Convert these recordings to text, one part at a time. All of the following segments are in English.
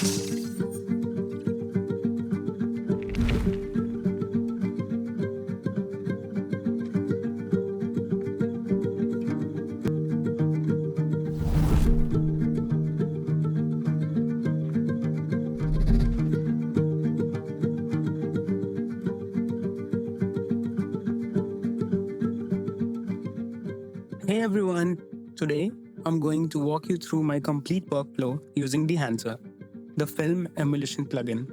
Hey everyone, today I'm going to walk you through my complete workflow using Dehancer, the film emulation plugin.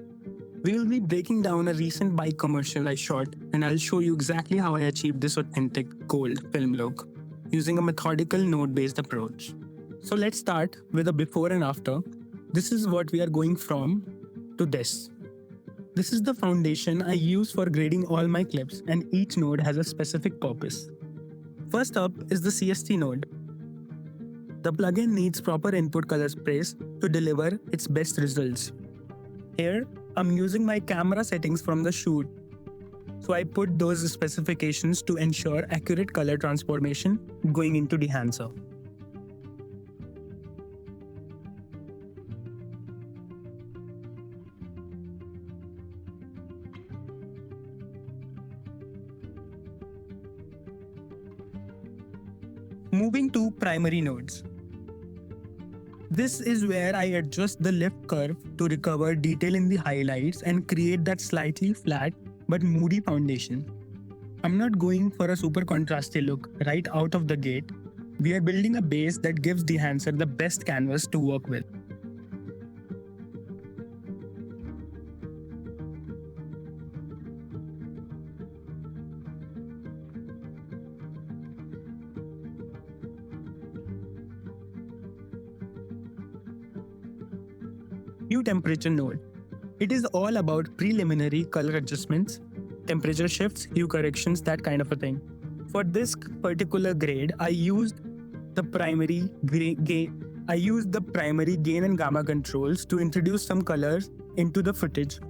We will be breaking down a recent bike commercial I shot, and I'll show you exactly how I achieved this authentic gold film look using a methodical node based approach. So let's start with a before and after. This is what we are going from to this. This is the foundation I use for grading all my clips, and each node has a specific purpose. First up is the CST node. The plugin needs proper input color space to deliver its best results. Here, I'm using my camera settings from the shoot, so I put those specifications to ensure accurate color transformation going into Dehancer. Moving to primary nodes. This is where I adjust the lift curve to recover detail in the highlights and create that slightly flat but moody foundation. I'm not going for a super contrasty look right out of the gate. We are building a base that gives Dehancer the best canvas to work with. Hue temperature node. It is all about preliminary color adjustments, temperature shifts, hue corrections, that kind of a thing. For this particular grade, I used the primary gain and gamma controls to introduce some colors into the footage.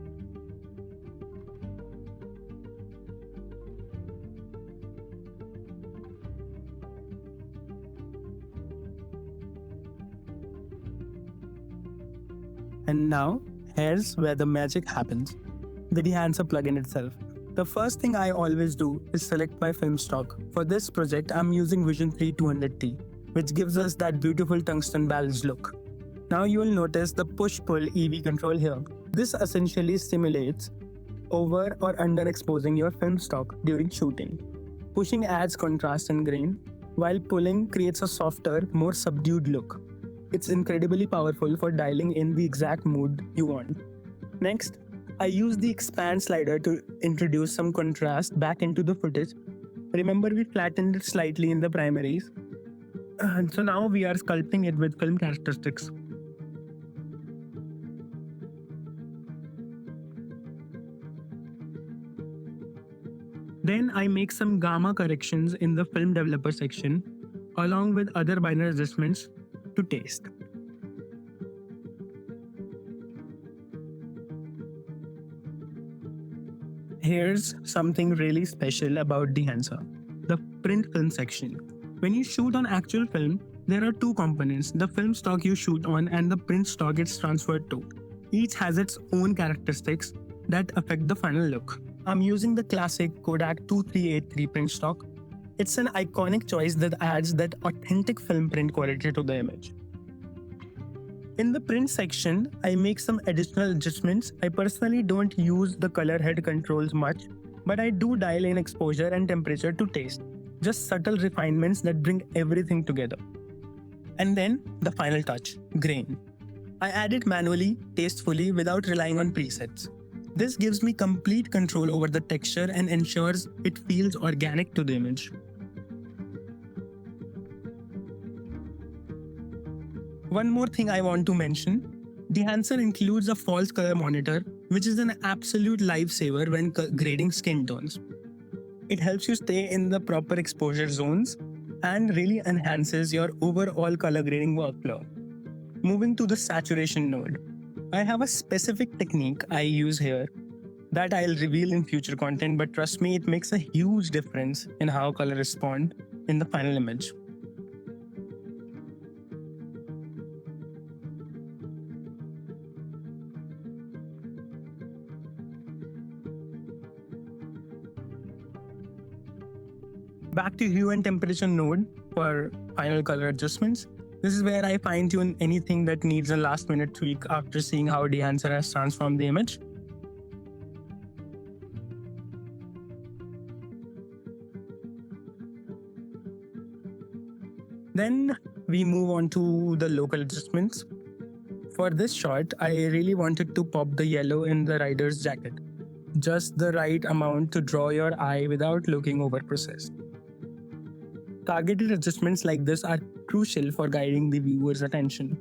And now, here's where the magic happens. The Dehancer plugin itself. The first thing I always do is select my film stock. For this project, I'm using Vision 3 200T, which gives us that beautiful tungsten balanced look. Now you will notice the push-pull EV control here. This essentially simulates over or underexposing your film stock during shooting. Pushing adds contrast and grain, while pulling creates a softer, more subdued look. It's incredibly powerful for dialing in the exact mood you want. Next, I use the expand slider to introduce some contrast back into the footage. Remember, we flattened it slightly in the primaries. So now we are sculpting it with film characteristics. Then I make some gamma corrections in the film developer section, along with other binary adjustments to taste. Here's something really special about Dehancer, the print film section. When you shoot on actual film, there are two components, the film stock you shoot on and the print stock it's transferred to. Each has its own characteristics that affect the final look. I'm using the classic Kodak 2383 print stock. It's an iconic choice that adds that authentic film print quality to the image. In the print section, I make some additional adjustments. I personally don't use the color head controls much, but I do dial in exposure and temperature to taste. Just subtle refinements that bring everything together. And then the final touch, grain. I add it manually, tastefully, without relying on presets. This gives me complete control over the texture and ensures it feels organic to the image. One more thing I want to mention, Dehancer includes a false color monitor, which is an absolute lifesaver when grading skin tones. It helps you stay in the proper exposure zones and really enhances your overall color grading workflow. Moving to the saturation node. I have a specific technique I use here that I'll reveal in future content, but trust me, it makes a huge difference in how color respond in the final image. Back to hue and temperature node for final color adjustments. This is where I fine tune anything that needs a last minute tweak after seeing how Dehancer has transformed the image. Then we move on to the local adjustments. For this shot, I really wanted to pop the yellow in the rider's jacket. Just the right amount to draw your eye without looking over-processed. Targeted adjustments like this are crucial for guiding the viewer's attention.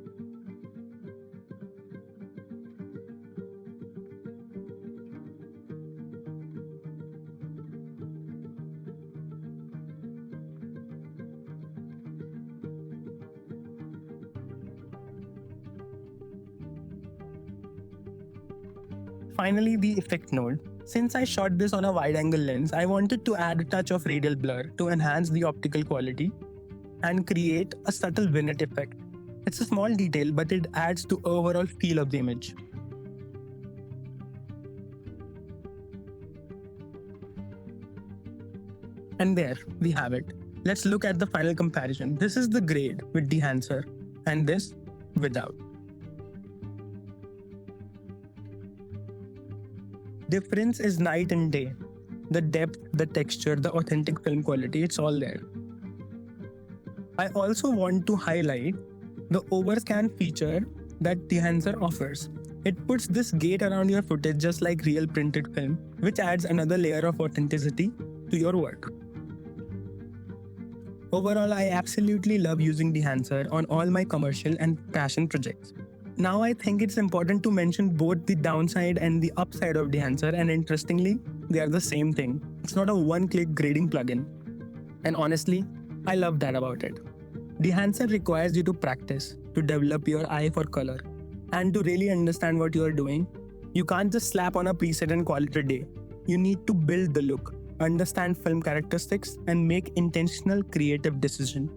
Finally, the effect node. Since I shot this on a wide-angle lens, I wanted to add a touch of radial blur to enhance the optical quality and create a subtle vignette effect. It's a small detail, but it adds to overall feel of the image. And there we have it. Let's look at the final comparison. This is the grade with Dehancer and this without. Difference is night and day. The depth, the texture, the authentic film quality, it's all there. I also want to highlight the overscan feature that Dehancer offers. It puts this gate around your footage just like real printed film, which adds another layer of authenticity to your work. Overall, I absolutely love using Dehancer on all my commercial and passion projects. Now I think it's important to mention both the downside and the upside of Dehancer, and interestingly, they are the same thing. It's not a one-click grading plugin. And honestly, I love that about it. Dehancer requires you to practice, to develop your eye for color, and to really understand what you are doing. You can't just slap on a preset and call it a day. You need to build the look, understand film characteristics, and make intentional creative decisions.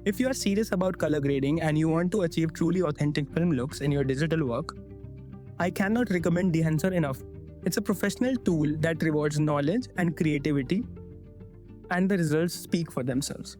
If you are serious about color grading and you want to achieve truly authentic film looks in your digital work, I cannot recommend Dehancer enough. It's a professional tool that rewards knowledge and creativity, and the results speak for themselves.